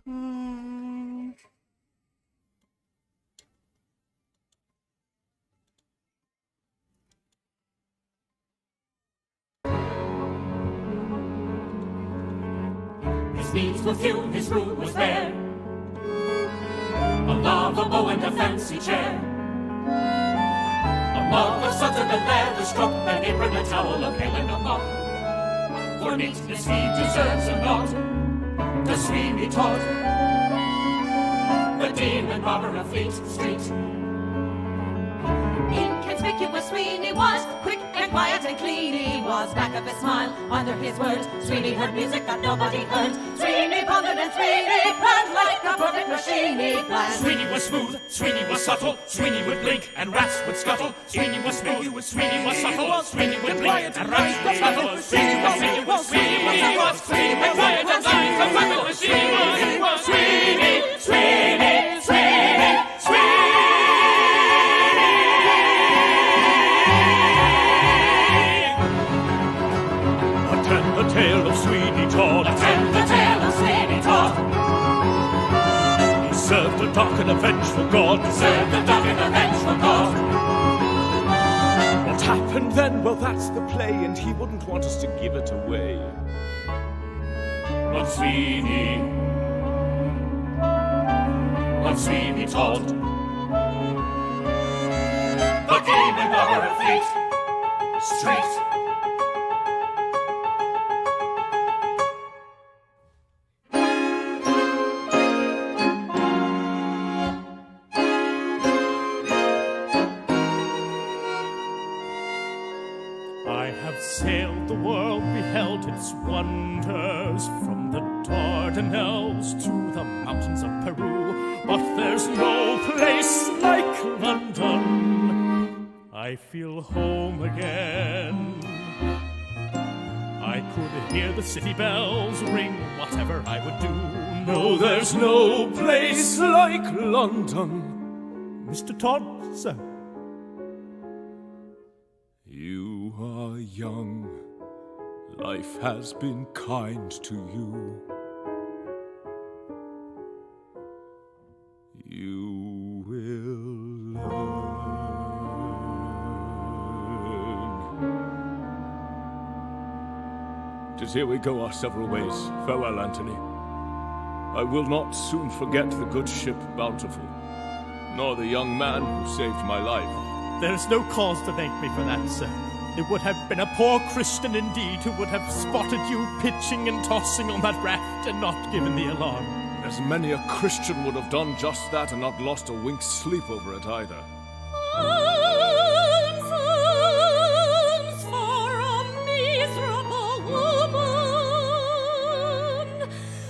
His needs were few, his room was bare, a lavabo and a fancy chair, a mug of Sutherland leather strop, an apron, a towel, a pail and a mop. For neatness he deserves a nod, to Sweeney Todd, the demon robber of Fleet Street. Inconspicuous Sweeney was, quick and quiet and clean he was. Back of his smile, under his words, Sweeney heard music that nobody heard. Sweeney pondered and Sweeney planned like a perfect machine he planned. Sweeney was smooth, Sweeney was subtle, Sweeney would blink and rats would scuttle. Sweeney was smooth, Sweeney was subtle, Sweeney would blink and rats would scuttle. Sweeney was smooth, Sweeney was subtle, Sweeney would quiet and lines of weapon machine. Sweeney, Sweeney, Sweeney, Sweeney. Attend the tale of Sweeney Todd. Attend the tale of Sweeney Todd. He served a dark and a vengeful god. He served a dark and a vengeful god. What happened then? Well, that's the play, and he wouldn't want us to give it away. But Sweeney Todd, the demon robber of Fleet Street. Sailed the world, beheld its wonders, from the Dardanelles to the mountains of Peru, but there's no place like London. I feel home again. I could hear the city bells ring, whatever I would do. No, there's no place like London. Mr. Todd, sir. You are young, life has been kind to you. You will learn. 'Tis here we go our several ways. Farewell, Anthony. I will not soon forget the good ship Bountiful, nor the young man who saved my life. There's no cause to thank me for that, sir. It would have been a poor Christian indeed who would have spotted you pitching and tossing on that raft and not given the alarm. As many a Christian would have done just that and not lost a wink's sleep over it either. Alms for a miserable woman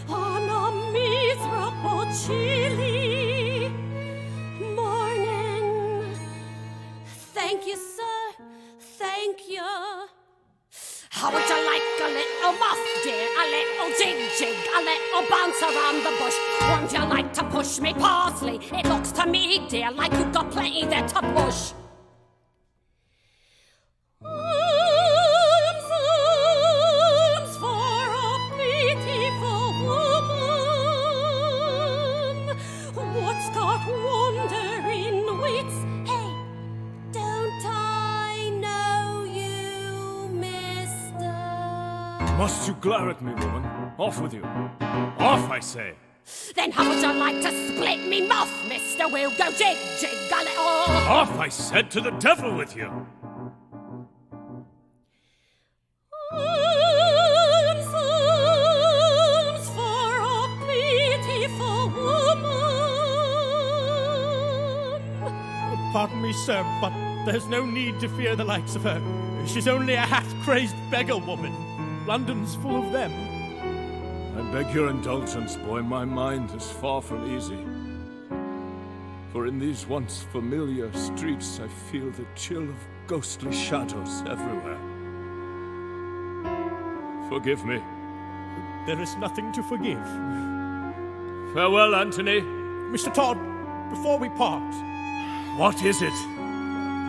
on a miserable chilly morning. Thank you, sir. Thank you. How would you like a little muff, dear? A little jig, a little bounce around the bush. Wouldn't you like to push me parsley? It looks to me, dear, like you've got plenty there to push. Alms for a pitiful woman what's got wandering wits. Hey, don't I know you, mister? Must you glare at me, woman? Off with you. Off, I say. Then how would you like to split me muff, mister? We'll go jig, a little. Off, I said, to the devil with you. Alms for a pitiful woman. Pardon me, sir, but there's no need to fear the likes of her. She's only a half-crazed beggar woman. London's full of them. I beg your indulgence, boy. My mind is far from easy. For in these once familiar streets, I feel the chill of ghostly shadows everywhere. Forgive me. There is nothing to forgive. Farewell, Anthony. Mr. Todd, before we part... What is it?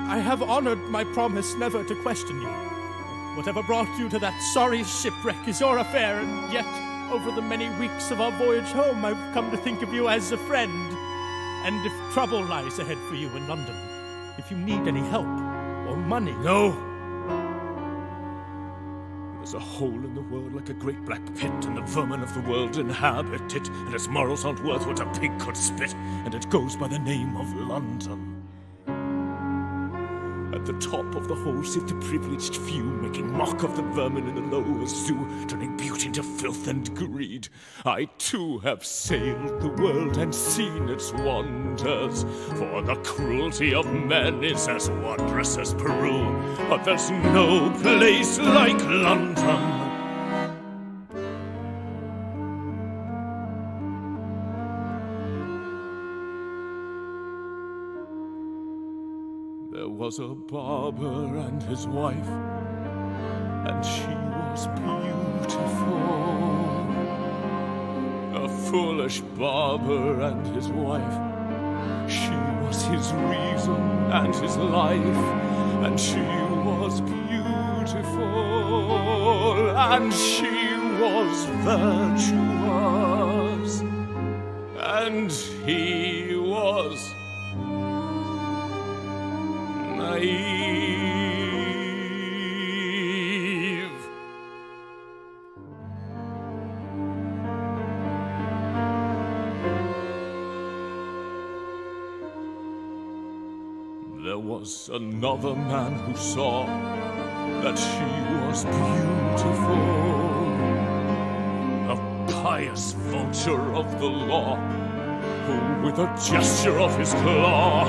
I have honored my promise never to question you. Whatever brought you to that sorry shipwreck is your affair, and yet Over the many weeks of our voyage home, I've come to think of you as a friend. And if trouble lies ahead for you in London, if you need any help or money... No! There's a hole in the world like a great black pit, and the vermin of the world inhabit it, and its morals aren't worth what a pig could spit, and it goes by the name of London. At the top of the hole sit the privileged few, making mock of the vermin in the lower zoo, turning beauty into filth and greed. I too have sailed the world and seen its wonders, for the cruelty of men is as wondrous as Peru. But there's no place like London. There was a barber and his wife, and she was beautiful. A foolish barber and his wife, she was his reason and his life, and she was beautiful, and she was virtuous, and he was naive. There was another man who saw that she was beautiful, a pious vulture of the law, who with a gesture of his claw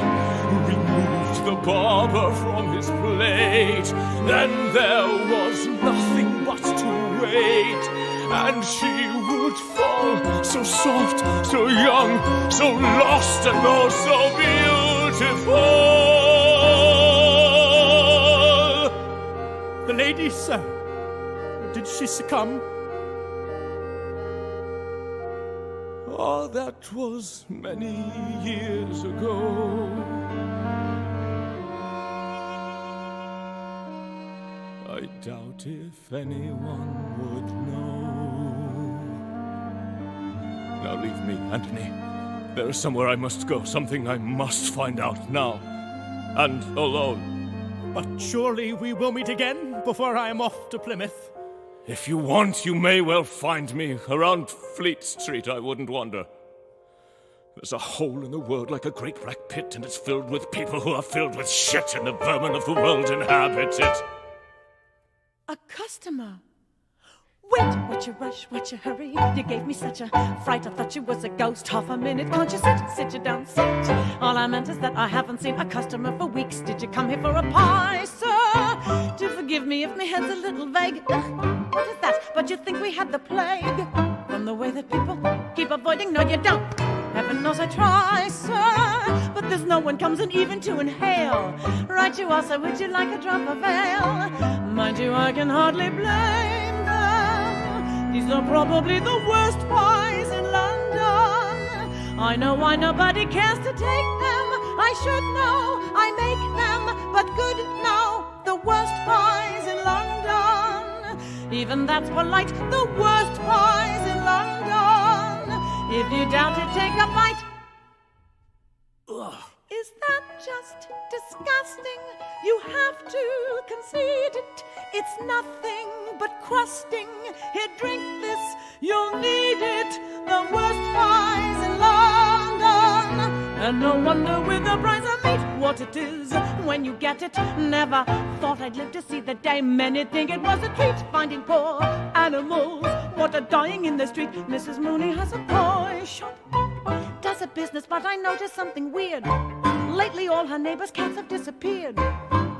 removed the barber from his plate. Then there was nothing but to wait, and she would fall, so soft, so young, so lost, and oh, so beautiful. The lady, sir, did she succumb? Oh, that was many years ago. I doubt if anyone would know. Now leave me, Anthony. There is somewhere I must go, something I must find out now, and alone. But surely we will meet again before I am off to Plymouth. If you want, you may well find me. Around Fleet Street I wouldn't wander. There's a hole in the world like a great black pit, and it's filled with people who are filled with shit, and the vermin of the world inhabit it. A customer. Wait, what you rush, what you hurry? You gave me such a fright, I thought you was a ghost. Half a minute, can't you sit you down, sit. All I meant is that I haven't seen a customer for weeks. Did you come here for a pie, sir? Do forgive me if my head's a little vague. What is that? But you think we had the plague? From the way that people keep avoiding, no you don't. Heaven knows I try, sir, but there's no one comes in even to inhale. Right you are, sir, would you like a drop of ale? Mind you, I can hardly blame them. These are probably the worst pies in London. I know why nobody cares to take them. I should know, I make them, but good, no, the worst pies in London. Even that's polite, the worst pies in London. If you doubt it, take a bite. Ugh. Is that just disgusting? You have to concede it. It's nothing but crusting. Here, drink this, you'll need it. The worst pies in London. And no wonder with the price of meat what it is when you get it. Never thought I'd live to see the day. Many think it was a treat finding poor animals what are dying in the street. Mrs. Mooney has a toy shop, does a business, but I noticed something weird. Lately all her neighbors' cats have disappeared.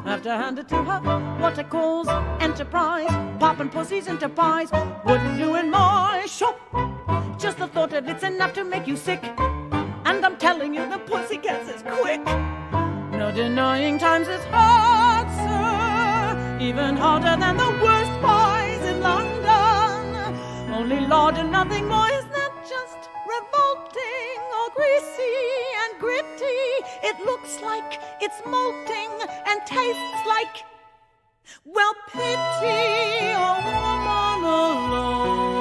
Have to hand it to her, what it calls enterprise. Poppin' pussies into pies wouldn't do in my shop. Just the thought of it's enough to make you sick. And I'm telling you, the pussy gets is quick. No denying times is hard, sir. Even harder than the worst pies in London. Only Lord and nothing more. Is that just revolting or greasy and gritty? It looks like it's molting and tastes like, well, pity a woman alone.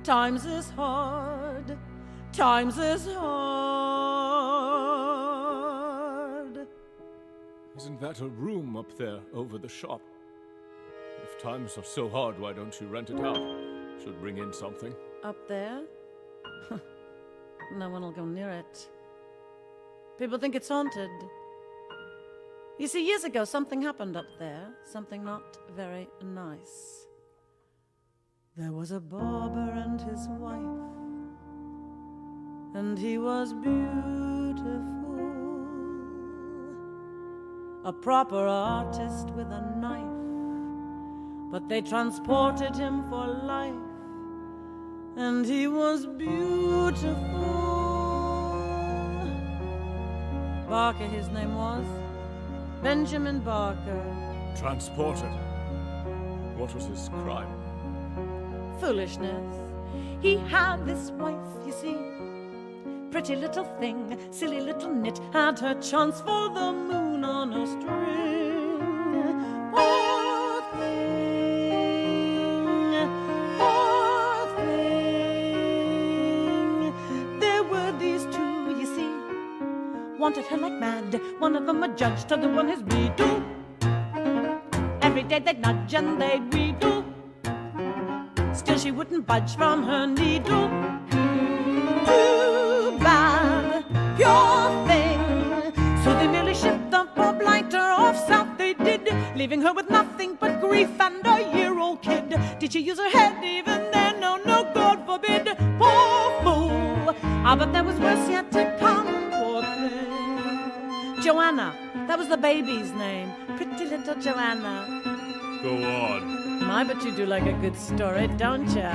Times is hard. Times is hard. Isn't that a room up there over the shop? If times are so hard, why don't you rent it out? Should bring in something. Up there? No one will go near it. People think it's haunted. You see, years ago, something happened up there. Something not very nice. There was a barber and his wife, and he was beautiful. A proper artist with a knife, but they transported him for life, and he was beautiful. Barker, his name was Benjamin Barker. Transported? What was his crime? Foolishness. He had this wife, you see, pretty little thing, silly little nit, had her chance for the moon on a string. Poor thing, poor thing. There were these two, you see, wanted her like mad. One of them a judge, the other one his beadle. Every day they'd nudge and they'd wheedle. Still she wouldn't budge from her needle. Too bad, pure thing. So they merely shipped the poor blighter off south, they did, leaving her with nothing but grief and a year-old kid. Did she use her head even then? No, no, God forbid. Poor fool. Ah, but there was worse yet to come, poor thing. Joanna, that was the baby's name. Pretty little Joanna. Go on. My, but you do like a good story, don't ya?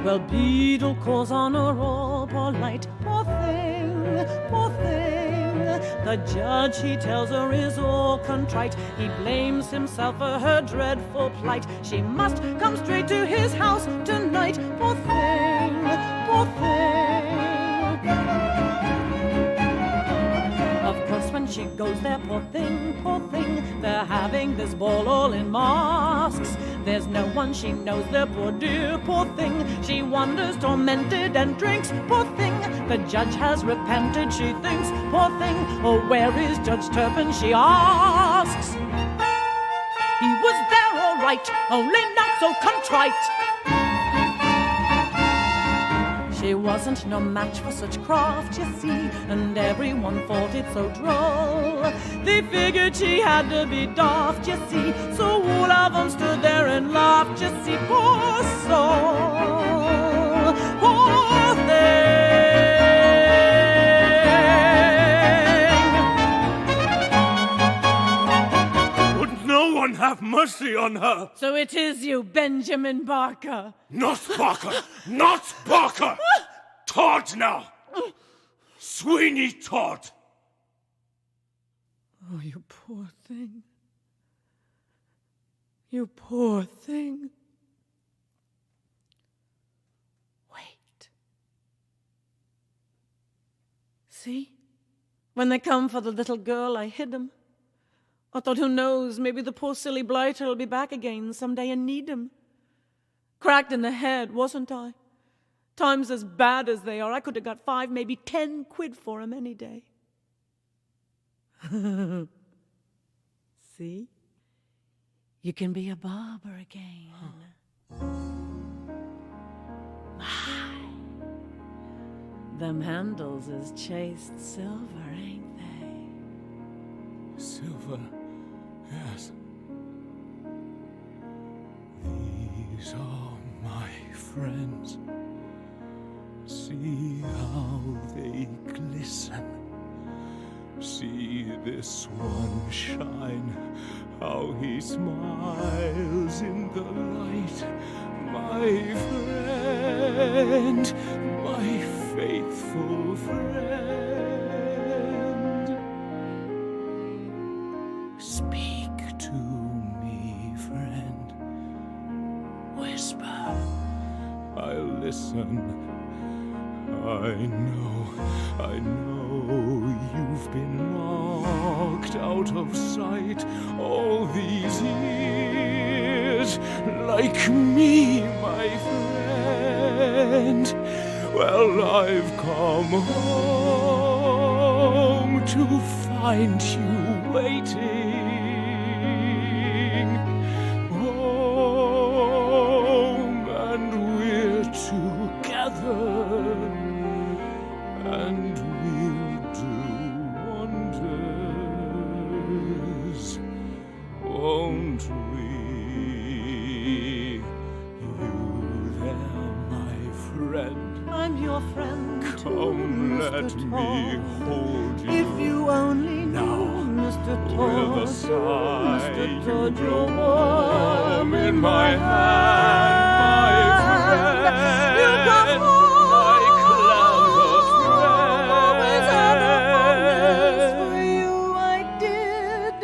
Well, beadle calls on her all polite. Poor thing, poor thing. The judge, he tells her, is all contrite. He blames himself for her dreadful plight. She must come straight to his house tonight. Poor thing, poor thing. Of course, when she goes there, poor thing, they're having this ball all in masks. There's no one she knows there, poor dear, poor thing. She wanders tormented and drinks, poor thing. The judge has repented, she thinks, poor thing. Oh, where is Judge Turpin, she asks. He was there all right, only not so contrite. She wasn't no match for such craft, you see, and everyone thought it so droll. They figured she had to be daft, you see, so all of them stood there and laughed, you see. Poor soul, poor thing. Would no one have mercy on her? So it is you, Benjamin Barker. Not Barker! Not Barker! Todd now! Sweeney Todd! Oh, you poor thing. You poor thing. Wait. See? When they come for the little girl, I hid 'em. I thought, who knows, maybe the poor silly blighter will be back again someday and need 'em. Cracked in the head, wasn't I? Times as bad as they are, I could have got 5, maybe 10 quid for 'em any day. See? You can be a barber again. My, them handles is chased silver, ain't they? Silver, yes. These are my friends. See how they glisten. See this one shine, how he smiles in the light. My friend, my faithful friend. Speak to me, friend. Whisper, I'll listen. I know you've been locked out of sight all these years, like me, my friend. friend. Well, I've come home to find you waiting. Home, and we're together, and we'll do wonders, won't we? I'm your friend. Come, let me hold you. If you only Now, knew, Mr. with a Todd, sigh, Mr. you Todd, grow you're warm in my hand, my friend. You got my clever always friend. for you I did.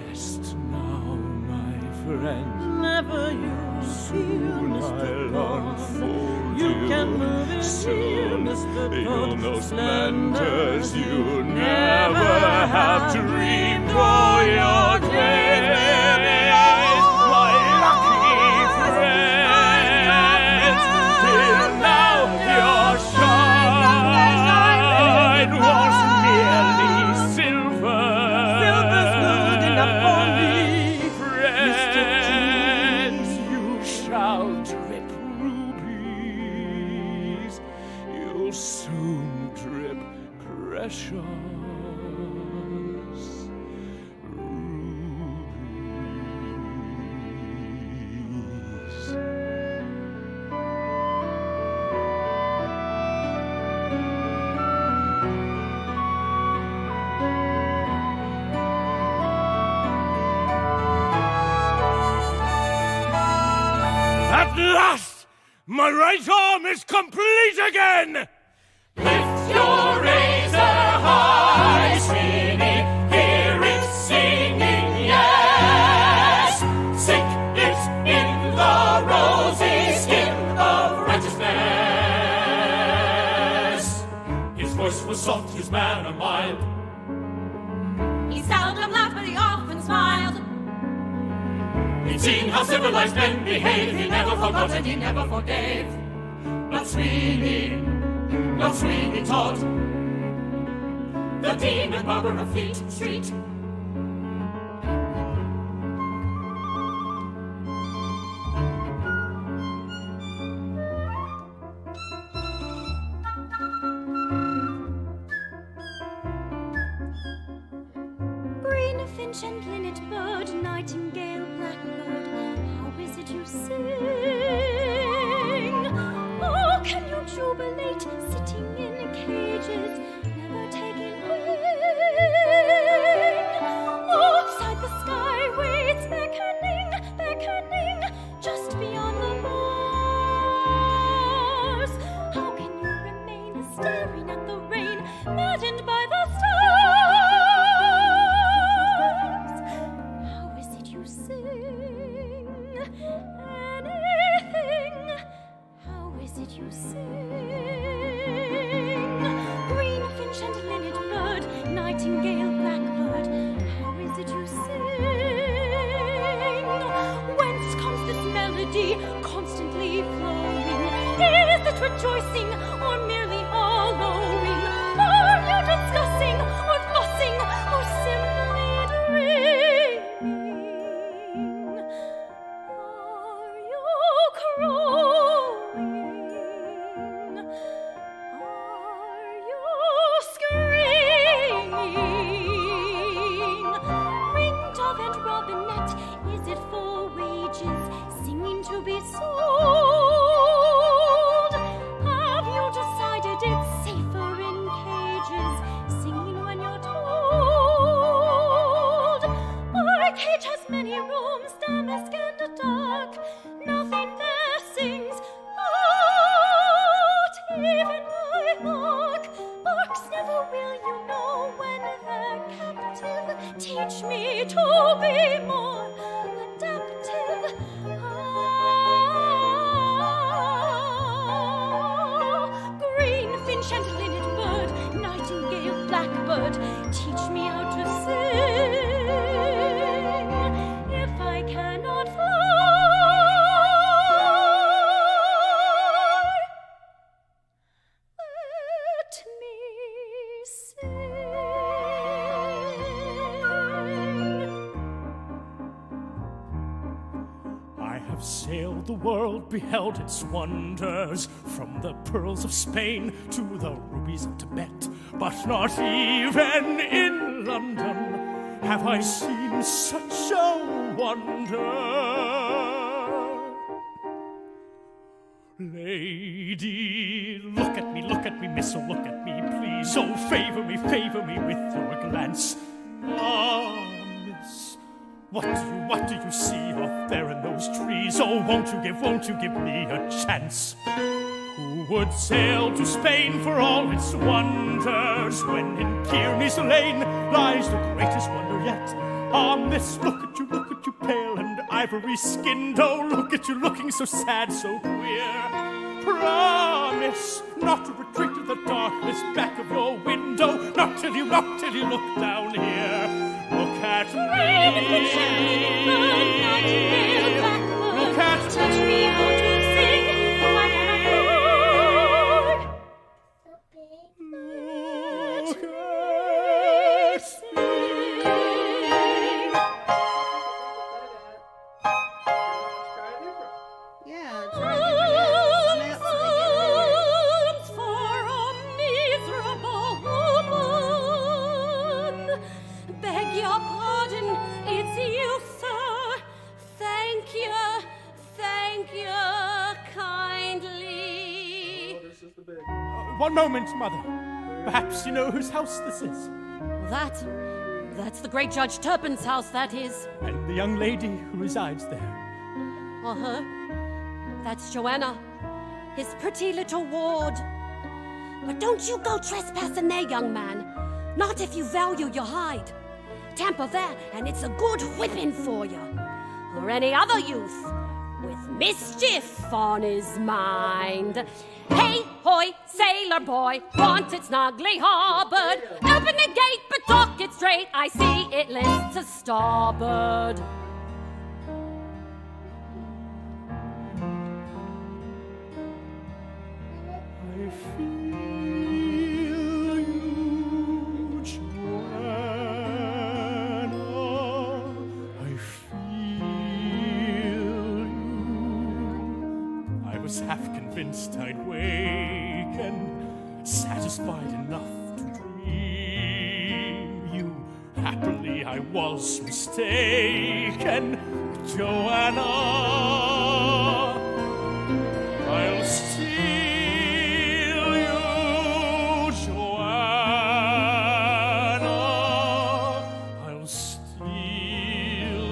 Rest now, my friend. Never you feel, Soon Mr. I'll Todd. unfold You can move in here, Soon Mr. you'll Todd. know Splendors splendors you you never have dreamed all your days. My lucky friends, till now your shine was merely silver. Silver's good enough for me. Friends, you shall drip rubies. You'll soon drip precious rubies. At last, my right arm is complete again! Lift your razor high, Sweeney, hear it singing, yes. Sink it in the rosy skin of righteousness. His voice was soft, his manner mild. He seldom laughed, but he often smiled. He'd seen how civilized men behave. He never forgot and he never forgave. Not Sweeney Todd, the demon barber of Fleet Street. Green finch and linnet bird, nightingale, blackbird, how is it you sing? Oh, can you jubilate, sitting in cages, never taking wing? Outside the sky waits beckoning, beckoning, just beyond the bars. How can you remain staring at the rain, maddened by the stars? How is it you sing anything? How is it you sing? Green finch and linnet bird, nightingale, blackbird, how is it you sing? Whence comes this melody constantly flowing? Is it rejoicing or merely hollowing? Are you discussing or fussing or simply dreaming? Are you crowing? Are you screaming? Ring, dove, and robinet, is it for wages, singing to be sold? Have you decided it's safer in cages, singing when you're told? My cage has many rooms, damask and dark, nothing there sings out. Even my bark barks, never will you know when they're captive. Teach me to be more adaptive. Green finch and linnet bird, nightingale, blackbird, teach me how to sing. If I cannot fly, sailed the world, beheld its wonders, from the pearls of Spain to the rubies of Tibet, but not even in London have I seen such a wonder. Lady, look at me, miss, oh, look at me, please. Oh, favor me with your glance. Ah, miss, what do you see off there in those trees? Oh, won't you give me a chance? Who would sail to Spain for all its wonders, when in 𝘠𝘕𝘕 lane lies the greatest wonder yet? Ah, miss, look at you, pale and ivory-skinned. Oh, look at you, looking so sad, so queer. Promise not to retreat to the darkness back of your window, not till you look down here. Look at me. Look at me. Touch me out to sing like an accord. Look at me. Yeah, try it. For a miserable woman. Beg your pardon, it's you, sir. Thank you kindly. One moment, Mother. Perhaps you know whose house this is. That's the great Judge Turpin's house, that is. And the young lady who resides there. Uh-huh. That's Joanna, his pretty little ward. But don't you go trespassing there, young man. Not if you value your hide. Tamper there, and it's a good whipping for you. Or any other youth with mischief on his mind. Hey, hoy, sailor boy, want it snugly harbored. Open the gate, but dock it straight. I see it lists to starboard. I feel you, Joanna. I feel you. I was half convinced I'd wake and satisfied enough to dream you. Happily I was mistaken, Joanna. I'll steal you, Joanna. I'll steal you.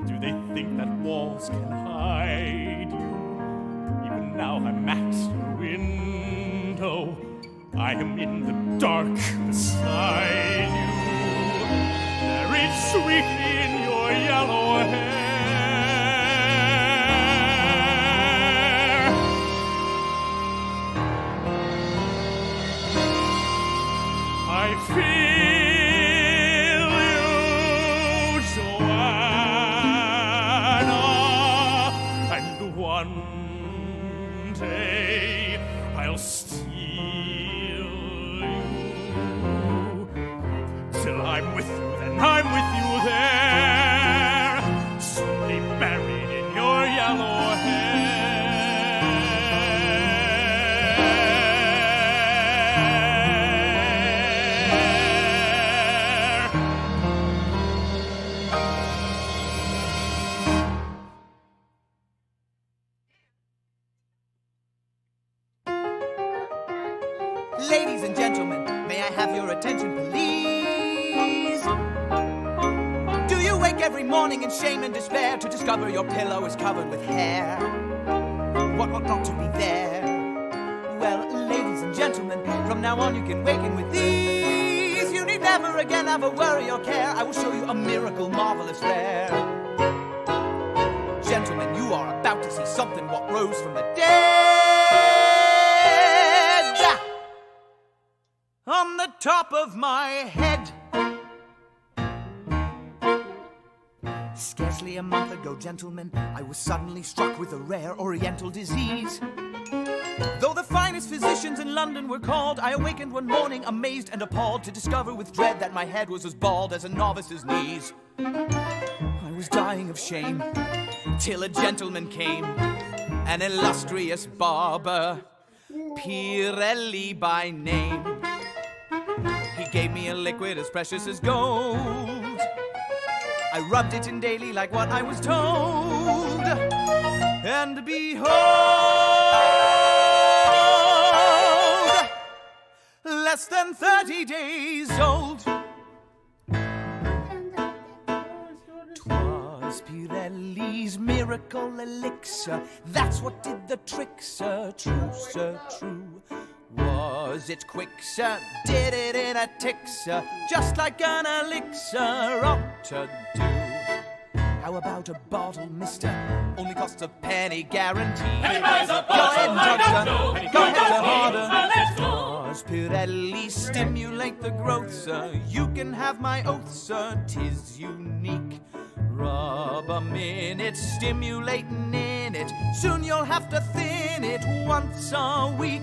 Do they think that walls can hide you? Even now I'm at your window. I am in the dark beside you. Buried sweetly in your yellow hair. I feel you, Joanna, and one day I'll steal you. Till I'm with you, then I'm with you there, sweetly buried in your yellow hair. Ladies and gentlemen, may I have your attention, please? Do you wake every morning in shame and despair to discover your pillow is covered with hair? What ought not to be there? Well, ladies and gentlemen, from now on you can waken with these. You need never again have a worry or care. I will show you a miracle marvelous rare. Gentlemen, you are about to see something what rose from the dead. On the top of my head. Scarcely a month ago, gentlemen, I was suddenly struck with a rare oriental disease. Though the finest finest physicians in London were called. I awakened one morning, amazed and appalled, to discover with dread that my head was as bald as a novice's knees. I was dying of shame, till a gentleman came, an illustrious barber, Pirelli by name. He gave me a liquid as precious as gold. I rubbed it in daily like what I was told. And behold, less than 30 days old. 'Twas Pirelli's miracle elixir, that's what did the trick, sir, true, sir, true. Was it quick, sir? Did it in a tick, sir? Just like an elixir ought to do. How about a bottle, mister? Only costs a penny guaranteed. Penny buys a Go ahead, bottle, doctor. Go ahead and order. let's go. Does Pirelli stimulate the growth, sir? You can have my oath, sir, 'tis unique. Rub 'em in it, stimulating in it. Soon you'll have to thin it once a week.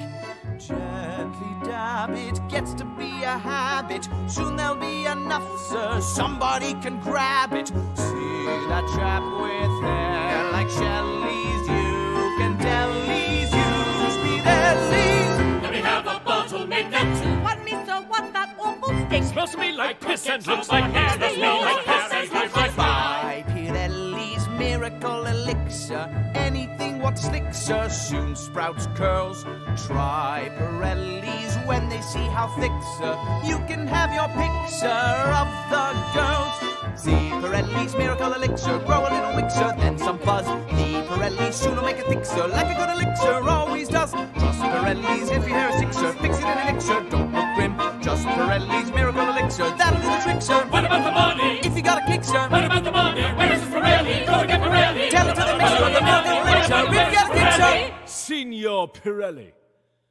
Gently dab it, gets to be a habit. Soon there'll be enough, sir, somebody can grab it. See that chap with hair like Shelley's? You can tell he's used Pirelli's. Let me have a bottle, make that two. What, mister, what that awful stink? Smells to me like piss and looks like hair. Smells me like piss and looks like Buy Pirelli's miracle elixir. Anything what slicks, sir, soon sprouts curls. Try Pirelli's when they see how thick, sir. You can have your picture of the girls. See Pirelli's miracle elixir, grow a little wixer, then some buzz. The Pirelli soon will make a thick, sir, like a good elixir always does. Trust Pirelli's if your hair is sick, sir, fix it in an elixir, don't look grim. Just Pirelli's miracle elixir, that'll do the trick, sir. What about the money? If you got a kick, sir, What about the money? Where is it Pirelli? Go and get Pirelli. tell it to the mixer of the miracle elixir. If you got a kick, sir. Signor Pirelli,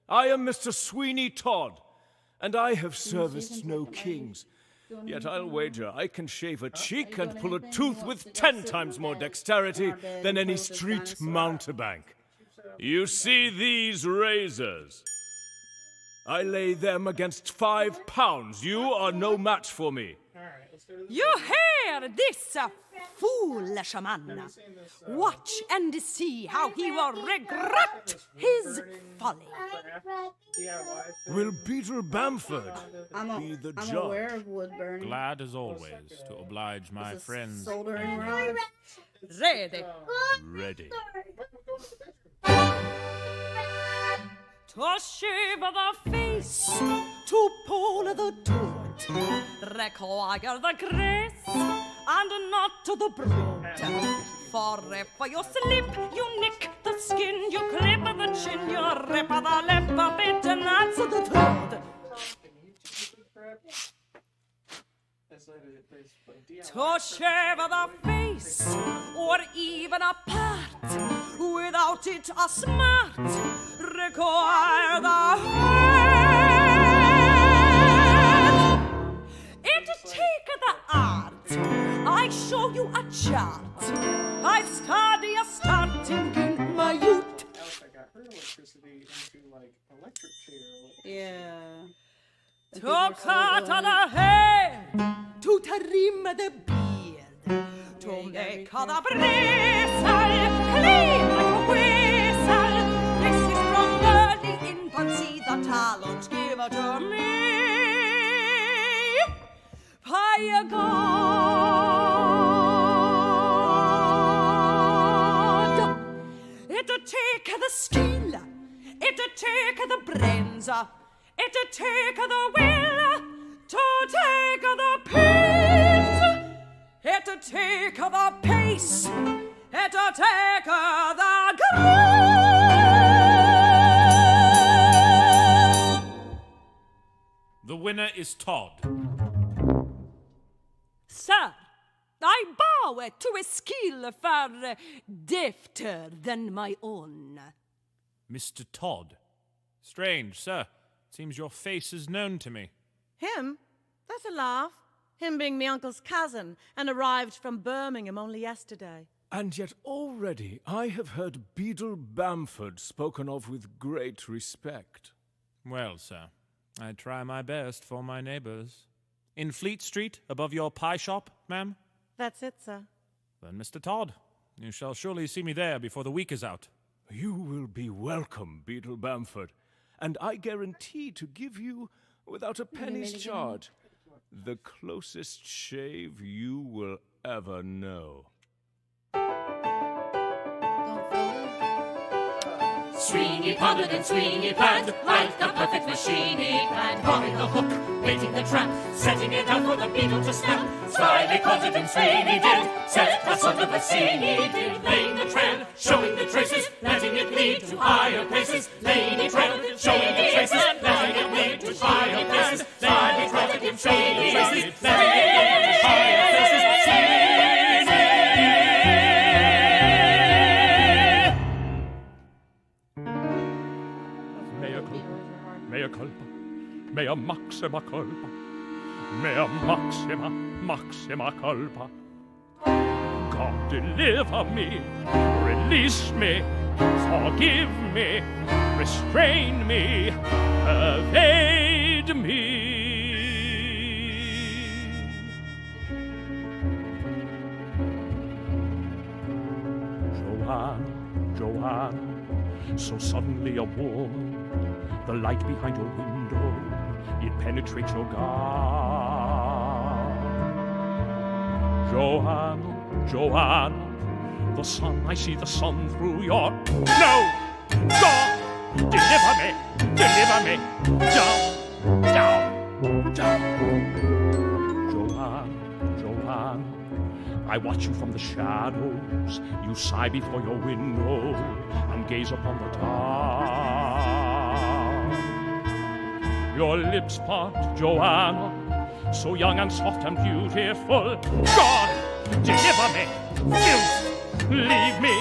I am Mr. Sweeney Todd, and I have serviced no kings. Yet I'll wager I can shave a cheek and pull a tooth with 10 times more dexterity than any street mountebank. You see these razors? I lay them against 5 pounds. You are no match for me. You hear this, foolish man? Watch and see how he will regret his folly. Will Beetle Bamford be the I'm judge? aware of wood burning. Glad as always to oblige my This is friends. soldering rods. Ready Ready. to shave the face, to pull the tooth, require the grace, and not the brute. For if you slip, you nick the skin, you clip the chin, you rip the lip of it, and that's the truth. To shave the face, or even a part, without it a smart, require the head. It take the art, I show you a chart. I study a starting in my youth. I got her electricity into like electric chair. Yeah. To cut the hair, to trim the beard, to make the bristle clean like a whistle. This is from early infancy, the talent given to me by God. It'll take the skill, it'll take the brains, it'll take the will to take the pains. It'll take the pace, it'll take the grace. The winner is Todd. Sir, I bow to a skill far defter than my own. Mr. Todd. Strange, sir. Seems your face is known to me. Him? That's a laugh. Him being me uncle's cousin and arrived from Birmingham only yesterday. And yet already I have heard 𝘔𝘈𝘒𝘕𝘎 spoken of with great respect. Well, sir, I try my best for my neighbors. In Fleet Street, above your pie shop, ma'am? That's it, sir. Then, Mr. Todd, you shall surely see me there before the week is out. You will be welcome, 𝘔𝘈𝘒𝘕𝘎, and I guarantee to give you, without a penny's charge, the closest shave you will ever know. Sweeney pondered and Sweeney planned, like a perfect machine he planned. Hauling the hook, baiting the trap, setting it up for the beetle to snap. Slyly caught it and Sweeney did, set us under the scene he did. Laying the trail, showing the traces, letting it lead to higher places. Laying the trail, showing the traces, letting it lead to higher places. Slyly caught it and showing the traces, letting it lead to higher places. Mea culpa, mea maxima culpa, mea maxima culpa. God, deliver me, release me, forgive me, restrain me, evade me. Joanne, so suddenly a woman. The light behind your window, it penetrates your gown. Joanne, the sun, I see the sun through your... No! God! Deliver me! Down! Joanne, I watch you from the shadows. You sigh before your window and gaze upon the town. Your lips part, Joanna, so young and soft and beautiful. God, deliver me, filth, leave me